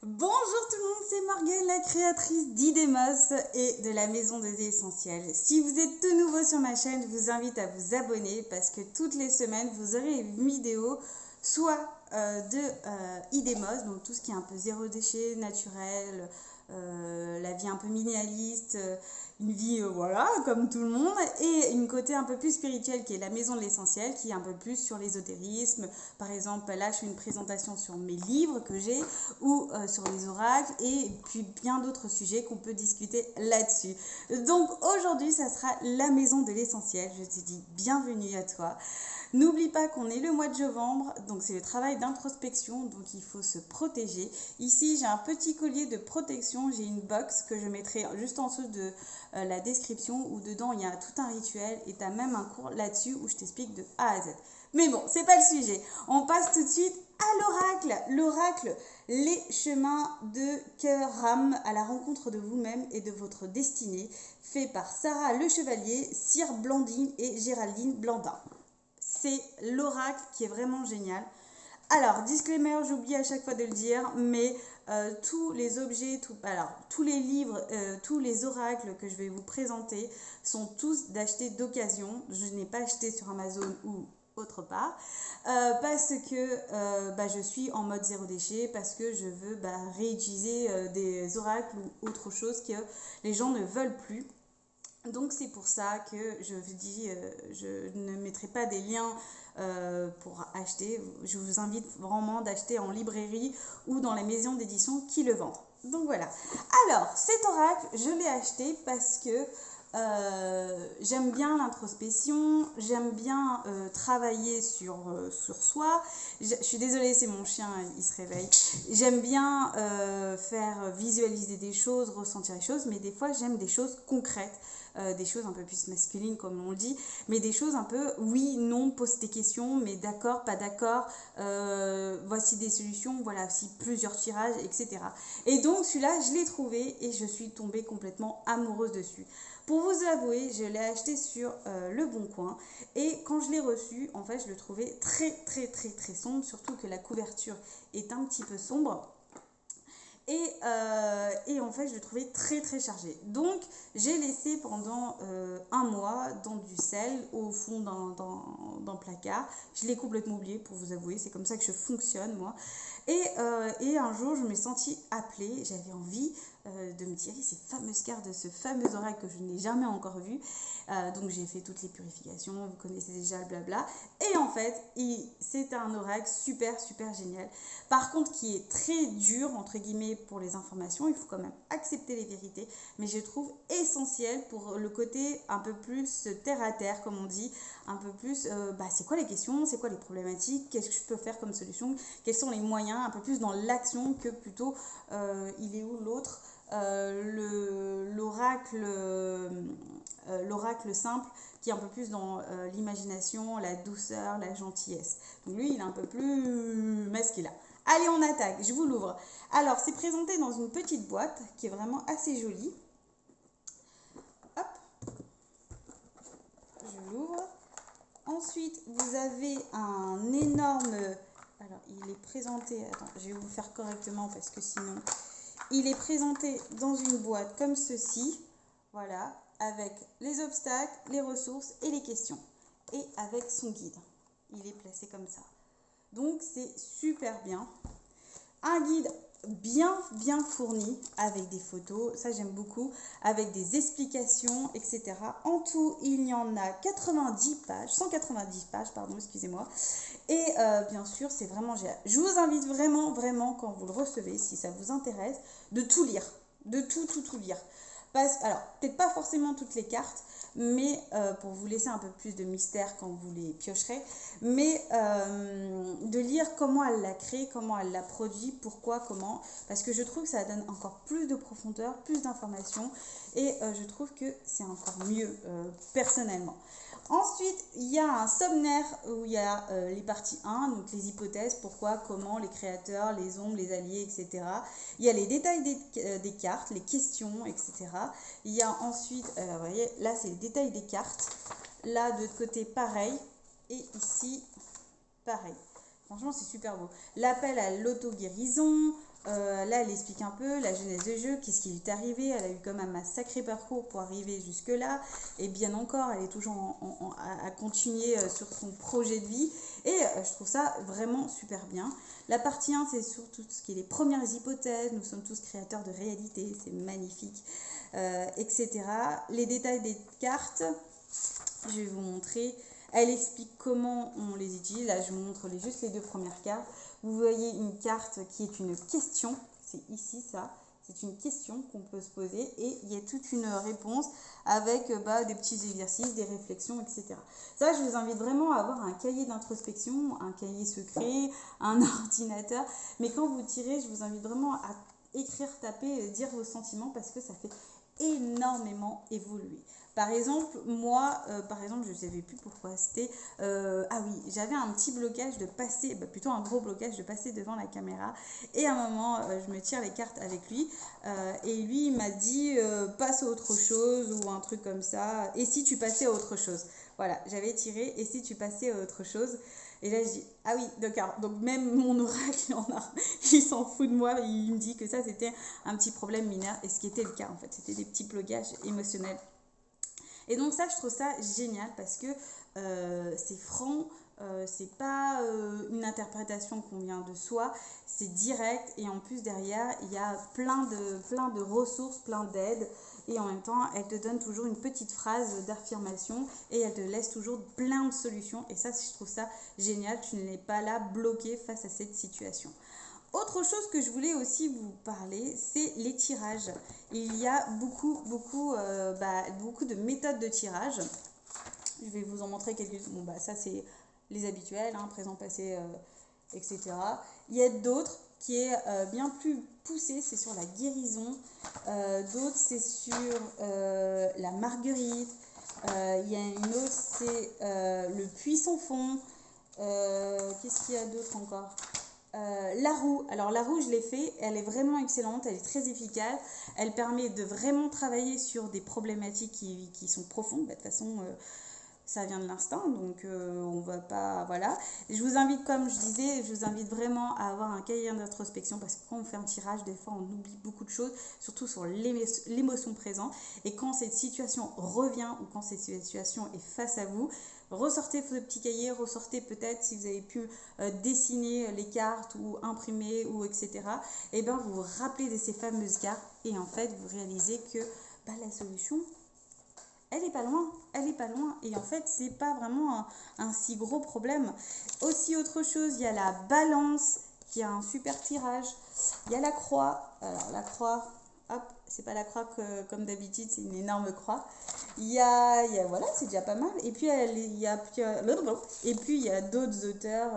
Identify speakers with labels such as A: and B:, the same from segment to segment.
A: Bonjour tout le monde, c'est Morgane, la créatrice d'Idemos et de la Maison des Essentiels. Si vous êtes tout nouveau sur ma chaîne, je vous invite à vous abonner parce que toutes les semaines, vous aurez une vidéo soit de Idemos, donc tout ce qui est un peu zéro déchet, naturel, la vie un peu minimaliste, une vie voilà comme tout le monde, et une côté un peu plus spirituel qui est la Maison de l'Essentiel, qui est un peu plus sur l'ésotérisme. Par exemple, là je fais une présentation sur mes livres que j'ai ou sur les oracles et puis bien d'autres sujets qu'on peut discuter là-dessus. Donc aujourd'hui ça sera la Maison de l'Essentiel. Je te dis bienvenue à toi. N'oublie pas qu'on est le mois de novembre, donc c'est le travail d'introspection, donc il faut se protéger. Ici, j'ai un petit collier de protection, j'ai une box que je mettrai juste en dessous de la description, où dedans il y a tout un rituel et tu as même un cours là-dessus où je t'explique de A à Z. Mais bon, c'est pas le sujet. On passe tout de suite à l'oracle. L'oracle, les chemins de Keram à la rencontre de vous-même et de votre destinée, fait par Sarah Le Chevalier, Cyr Blandine et Géraldine Blandin. C'est l'oracle qui est vraiment génial. Alors, disclaimer, j'oublie à chaque fois de le dire, mais tous les objets, tous les livres, tous les oracles que je vais vous présenter sont tous d'acheter d'occasion. Je n'ai pas acheté sur Amazon ou autre part, parce que je suis en mode zéro déchet, parce que je veux réutiliser des oracles ou autre chose que les gens ne veulent plus. Donc c'est pour ça que je vous dis, je ne mettrai pas des liens pour acheter. Je vous invite vraiment d'acheter en librairie ou dans les maisons d'édition qui le vendent. Donc voilà. Alors cet oracle, je l'ai acheté parce que j'aime bien l'introspection, j'aime bien travailler sur soi. Je suis désolée, c'est mon chien, il se réveille. J'aime bien faire visualiser des choses, ressentir les choses, mais des fois j'aime des choses concrètes. Des choses un peu plus masculines comme on le dit, mais des choses un peu oui, non, pose tes questions, mais d'accord, pas d'accord, voici des solutions, voilà, si plusieurs tirages, etc. Et donc celui-là, je l'ai trouvé et je suis tombée complètement amoureuse dessus. Pour vous avouer, je l'ai acheté sur Le Bon Coin et quand je l'ai reçu, en fait, je le trouvais très très très très sombre, surtout que la couverture est un petit peu sombre. Et en fait, je le trouvais très très chargé. Donc, j'ai laissé pendant un mois dans du sel au fond d'un placard. Je l'ai complètement oublié, pour vous avouer. C'est comme ça que je fonctionne, moi. Et un jour, je me suis sentie appelée. J'avais envie de me tirer ces fameuses cartes de ce fameux oracle que je n'ai jamais encore vu. Donc, j'ai fait toutes les purifications. Vous connaissez déjà le blabla. Et en fait, c'est un oracle super super génial. Par contre, qui est très dur, entre guillemets, pour les informations. Il faut quand même accepter les vérités. Mais je trouve essentiel pour le côté un peu plus terre à terre, comme on dit. Un peu plus, c'est quoi les questions, c'est quoi les problématiques, qu'est-ce que je peux faire comme solution, quels sont les moyens, un peu plus dans l'action que plutôt il est où l'autre, l'oracle simple qui est un peu plus dans l'imagination, la douceur, la gentillesse. Donc lui, il est un peu plus masculin. Allez, on attaque, je vous l'ouvre. Alors, c'est présenté dans une petite boîte qui est vraiment assez jolie. Hop, je l'ouvre. Ensuite, vous avez un énorme... Alors, il est présenté... Attends, je vais vous faire correctement parce que sinon... Il est présenté dans une boîte comme ceci. Voilà, avec les obstacles, les ressources et les questions. Et avec son guide. Il est placé comme ça. Donc, c'est super bien. Un guide bien fourni avec des photos, ça j'aime beaucoup, avec des explications, etc. En tout, il y en a 90 pages, 190 pages, pardon, excusez-moi. Et bien sûr, c'est vraiment génial. Je vous invite vraiment, quand vous le recevez, si ça vous intéresse, de tout lire, de tout lire. Alors, peut-être pas forcément toutes les cartes, mais pour vous laisser un peu plus de mystère quand vous les piocherez, mais de lire comment elle l'a créé, comment elle l'a produit, pourquoi, comment, parce que je trouve que ça donne encore plus de profondeur, plus d'informations, et je trouve que c'est encore mieux personnellement. Ensuite, il y a un sommaire où il y a les parties 1, donc les hypothèses, pourquoi, comment, les créateurs, les ombres, les alliés, etc. Il y a les détails des cartes, les questions, etc. Il y a ensuite, vous voyez, là c'est les détails des cartes. Là, de l'autre côté, pareil. Et ici, pareil. Franchement, c'est super beau. L'appel à l'auto-guérison, Là, elle explique un peu la genèse du jeu, qu'est-ce qui lui est arrivé. Elle a eu quand même un sacré parcours pour arriver jusque-là. Et bien encore, elle est toujours à continuer sur son projet de vie. Et je trouve ça vraiment super bien. La partie 1, c'est surtout ce qui est les premières hypothèses. Nous sommes tous créateurs de réalité, c'est magnifique, etc. Les détails des cartes, je vais vous montrer. Elle explique comment on les utilise. Là, je vous montre juste les 2 premières cartes. Vous voyez une carte qui est une question. C'est ici, ça. C'est une question qu'on peut se poser. Et il y a toute une réponse avec des petits exercices, des réflexions, etc. Ça, je vous invite vraiment à avoir un cahier d'introspection, un cahier secret, un ordinateur. Mais quand vous tirez, je vous invite vraiment à écrire, taper, dire vos sentiments parce que ça fait énormément évoluer. Par exemple, moi, je ne savais plus pourquoi. C'était, ah oui, j'avais un petit blocage de passer, plutôt un gros blocage de passer devant la caméra. Et à un moment, je me tire les cartes avec lui. Et lui, il m'a dit, passe à autre chose ou un truc comme ça. Et si tu passais à autre chose? Voilà, j'avais tiré, et si tu passais à autre chose? Et là, je dis, ah oui, d'accord. Donc même mon oracle, il s'en fout de moi. Il me dit que ça, c'était un petit problème mineur. Et ce qui était le cas, en fait. C'était des petits blocages émotionnels. Et donc ça, je trouve ça génial parce que c'est franc, c'est pas une interprétation qu'on vient de soi, c'est direct et en plus derrière, il y a plein de ressources, plein d'aides et en même temps, elle te donne toujours une petite phrase d'affirmation et elle te laisse toujours plein de solutions et ça, je trouve ça génial, tu n'es pas là bloqué face à cette situation. Autre chose que je voulais aussi vous parler, c'est les tirages. Il y a beaucoup de méthodes de tirage. Je vais vous en montrer quelques-unes. Bon, ça, c'est les habituels, hein, présent, passé, etc. Il y a d'autres qui est bien plus poussé, c'est sur la guérison. D'autres, c'est sur la marguerite. Il y a une autre, c'est le puits sans fond. Qu'est-ce qu'il y a d'autre encore? La roue, alors la roue je l'ai fait, elle est vraiment excellente, elle est très efficace, elle permet de vraiment travailler sur des problématiques qui sont profondes, de toute façon ça vient de l'instinct, donc on va pas, voilà. Je vous invite, comme je disais, je vous invite vraiment à avoir un cahier d'introspection parce que quand on fait un tirage, des fois on oublie beaucoup de choses, surtout sur l'émotion présente, et quand cette situation revient ou quand cette situation est face à vous, ressortez vos petits cahiers, ressortez peut-être si vous avez pu dessiner les cartes ou imprimer ou etc. Et bien vous vous rappelez de ces fameuses cartes et en fait vous réalisez que la solution elle est pas loin, elle est pas loin et en fait c'est pas vraiment un si gros problème. Aussi autre chose, il y a la balance qui a un super tirage, il y a la croix, alors la croix, hop, c'est pas la croix comme d'habitude, c'est une énorme croix. Il y a voilà, c'est déjà pas mal. Et puis il y a d'autres auteurs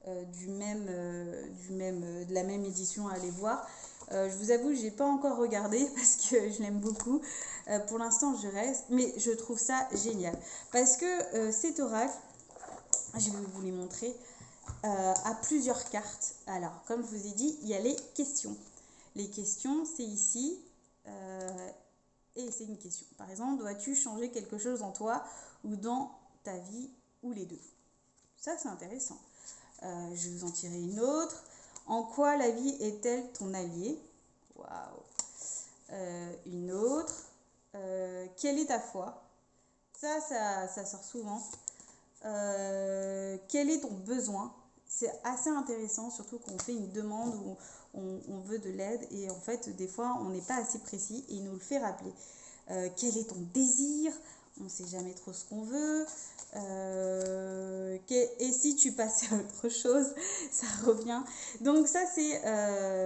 A: de la même édition à aller voir. Je vous avoue, j'ai pas encore regardé parce que je l'aime beaucoup. Pour l'instant, je reste, mais je trouve ça génial parce que cet oracle, je vais vous les montrer, a plusieurs cartes. Alors, comme je vous ai dit, il y a les questions. Les questions, c'est ici. Et c'est une question. Par exemple, dois-tu changer quelque chose en toi ou dans ta vie ou les deux? Ça, c'est intéressant. Je vais vous en tirer une autre. En quoi la vie est-elle ton allié? Waouh. Une autre. Quelle est ta foi? Ça sort souvent. Quel est ton besoin? C'est assez intéressant, surtout quand on fait une demande où on veut de l'aide et en fait, des fois, on n'est pas assez précis et il nous le fait rappeler. Quel est ton désir? On ne sait jamais trop ce qu'on veut. Et si tu passais à autre chose, ça revient. Donc ça, c'est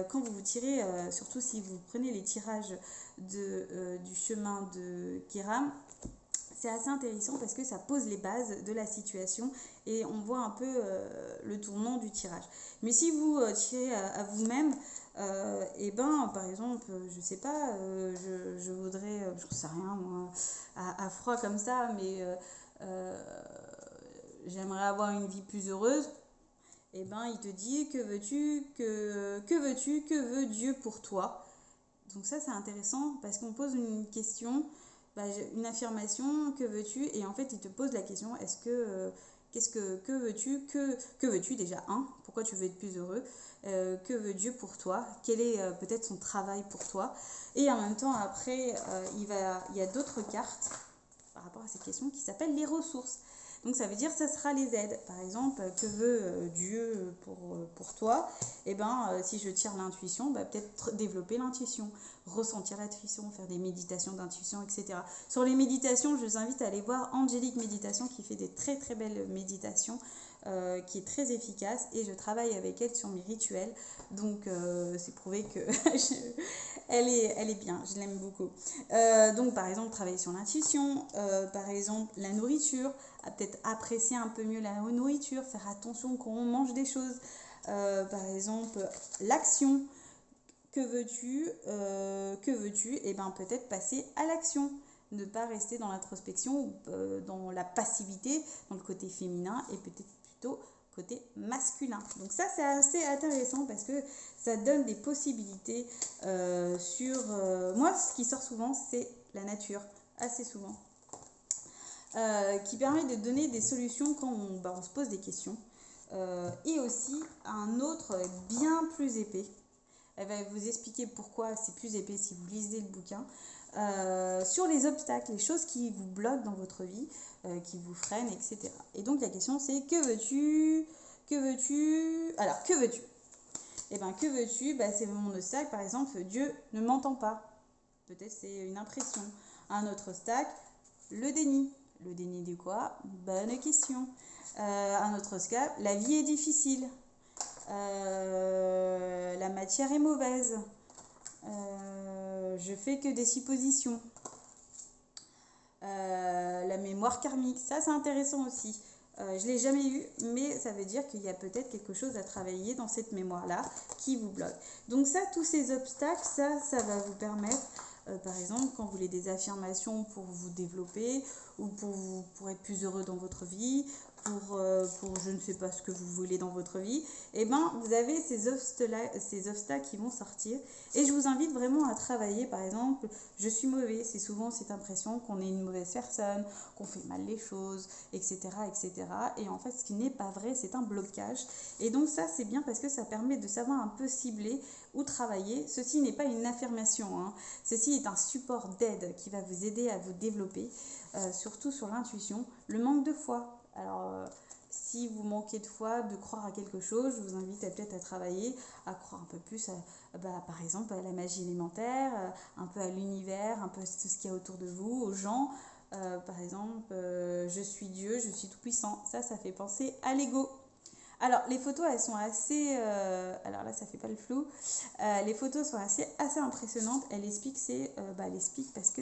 A: quand vous vous tirez, surtout si vous prenez les tirages du chemin de Kiram, c'est assez intéressant parce que ça pose les bases de la situation et on voit un peu le tournant du tirage. Mais si vous tirez à vous-même, par exemple, je sais pas, je voudrais, je sais rien moi, à froid comme ça, mais j'aimerais avoir une vie plus heureuse. Il te dit que veux-tu, que veut Dieu pour toi? Donc ça c'est intéressant parce qu'on pose une question, une affirmation, que veux-tu? Et en fait il te pose la question, est-ce que Que veux-tu que veux-tu déjà, pourquoi tu veux être plus heureux, que veut Dieu pour toi, quel est peut-être son travail pour toi. Et en même temps, après, il y a d'autres cartes par rapport à cette question qui s'appellent les ressources. Donc ça veut dire ça sera les aides. Par exemple, que veut Dieu pour toi. Et si je tire l'intuition, peut-être développer l'intuition, ressentir l'intuition, faire des méditations d'intuition, etc. Sur les méditations, je vous invite à aller voir Angélique Méditation qui fait des très très belles méditations, qui est très efficace, et je travaille avec elle sur mes rituels. Donc c'est prouvé que elle est bien, je l'aime beaucoup. Donc par exemple, travailler sur l'intuition, par exemple la nourriture, à peut-être apprécier un peu mieux la nourriture, faire attention quand on mange des choses. Par exemple, l'action, que veux-tu Et peut-être passer à l'action, ne pas rester dans l'introspection ou dans la passivité, dans le côté féminin, et peut-être plutôt côté masculin. Donc ça, c'est assez intéressant parce que ça donne des possibilités sur... moi, ce qui sort souvent, c'est la nature, assez souvent, qui permet de donner des solutions quand on se pose des questions. Et aussi un autre bien plus épais. Elle va vous expliquer pourquoi c'est plus épais si vous lisez le bouquin. Sur les obstacles, les choses qui vous bloquent dans votre vie, qui vous freinent, etc. Et donc la question c'est que veux-tu Alors que veux-tu que veux-tu C'est mon obstacle, par exemple, Dieu ne m'entend pas. Peut-être c'est une impression. Un autre obstacle, le déni. Le déni de quoi? Bonne question. Un autre obstacle, la vie est difficile. La matière est mauvaise. Je fais que des suppositions. La mémoire karmique, ça c'est intéressant aussi. Je ne l'ai jamais eu, mais ça veut dire qu'il y a peut-être quelque chose à travailler dans cette mémoire-là qui vous bloque. Donc ça, tous ces obstacles, ça va vous permettre, par exemple, quand vous voulez des affirmations pour vous développer ou pour être plus heureux dans votre vie, pour je ne sais pas ce que vous voulez dans votre vie, vous avez ces obstacles qui vont sortir. Et je vous invite vraiment à travailler, par exemple, je suis mauvais, c'est souvent cette impression qu'on est une mauvaise personne, qu'on fait mal les choses, etc., etc. Et en fait, ce qui n'est pas vrai, c'est un blocage. Et donc ça, c'est bien parce que ça permet de savoir un peu cibler ou travailler. Ceci n'est pas une affirmation, Ceci est un support d'aide qui va vous aider à vous développer, surtout sur l'intuition. Le manque de foi. Alors, si vous manquez de foi, de croire à quelque chose, je vous invite peut-être à travailler, à croire un peu plus, par exemple, à la magie élémentaire, un peu à l'univers, un peu à tout ce qu'il y a autour de vous, aux gens. Par exemple, je suis Dieu, je suis tout puissant. Ça fait penser à l'ego. Alors, les photos, elles sont assez... alors là, ça fait pas le flou. Les photos sont assez impressionnantes. Elle explique, elle explique parce que,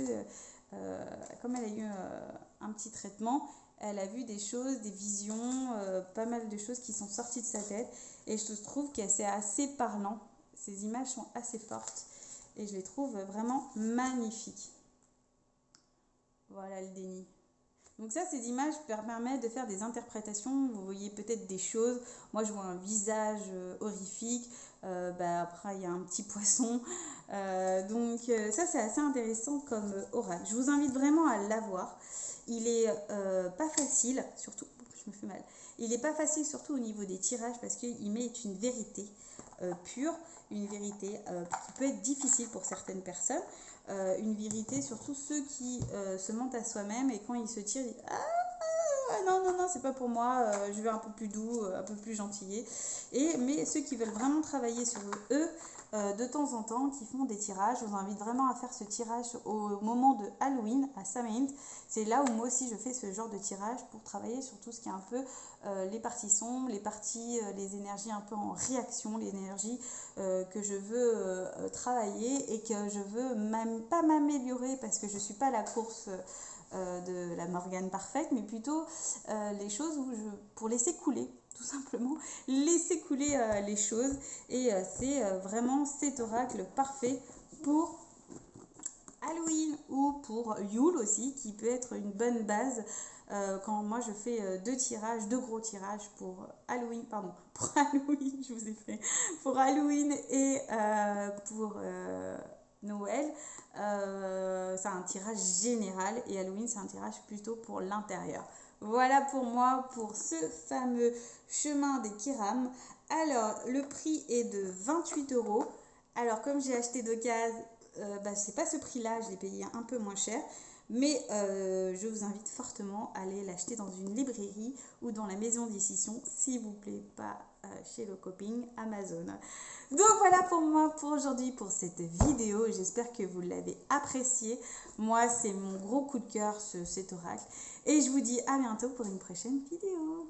A: comme elle a eu un petit traitement, elle a vu des choses, des visions, pas mal de choses qui sont sorties de sa tête. Et je trouve que c'est assez parlant. Ces images sont assez fortes. Et je les trouve vraiment magnifiques. Voilà le déni. Donc ça, ces images permettent de faire des interprétations. Vous voyez peut-être des choses. Moi, je vois un visage horrifique. Après, il y a un petit poisson. Ça, c'est assez intéressant comme oracle. Je vous invite vraiment à l'avoir. Il est pas facile, surtout... Je me fais mal. Il n'est pas facile, surtout au niveau des tirages, parce qu'il met une vérité pure, une vérité qui peut être difficile pour certaines personnes. Une vérité, surtout ceux qui se mentent à soi-même et quand ils se tirent, ils disent non, c'est pas pour moi, je vais un peu plus doux, un peu plus gentillé. Mais ceux qui veulent vraiment travailler sur eux, de temps en temps, qui font des tirages, je vous invite vraiment à faire ce tirage au moment de Halloween, à Samhain. C'est là où moi aussi je fais ce genre de tirage pour travailler sur tout ce qui est un peu les parties sombres, les énergies un peu en réaction, les énergies que je veux travailler et que je veux même pas m'améliorer parce que je suis pas à la course de la Morgane parfaite, mais plutôt les choses pour laisser couler, tout simplement, laisser couler les choses. Et c'est vraiment cet oracle parfait pour Halloween ou pour Yule aussi, qui peut être une bonne base. Quand moi je fais deux gros tirages pour Halloween, je vous ai fait, pour Halloween et pour Noël, c'est un tirage général et Halloween c'est un tirage plutôt pour l'intérieur. Voilà pour moi pour ce fameux chemin des Kiram. Alors, le prix est de 28 euros. Alors, comme j'ai acheté d'occasion, c'est pas ce prix-là, je l'ai payé un peu moins cher. Mais je vous invite fortement à aller l'acheter dans une librairie ou dans la maison d'édition, s'il vous plaît, pas chez le coping Amazon. Donc voilà pour moi pour aujourd'hui pour cette vidéo. J'espère que vous l'avez apprécié. Moi, c'est mon gros coup de cœur cet oracle. Et je vous dis à bientôt pour une prochaine vidéo.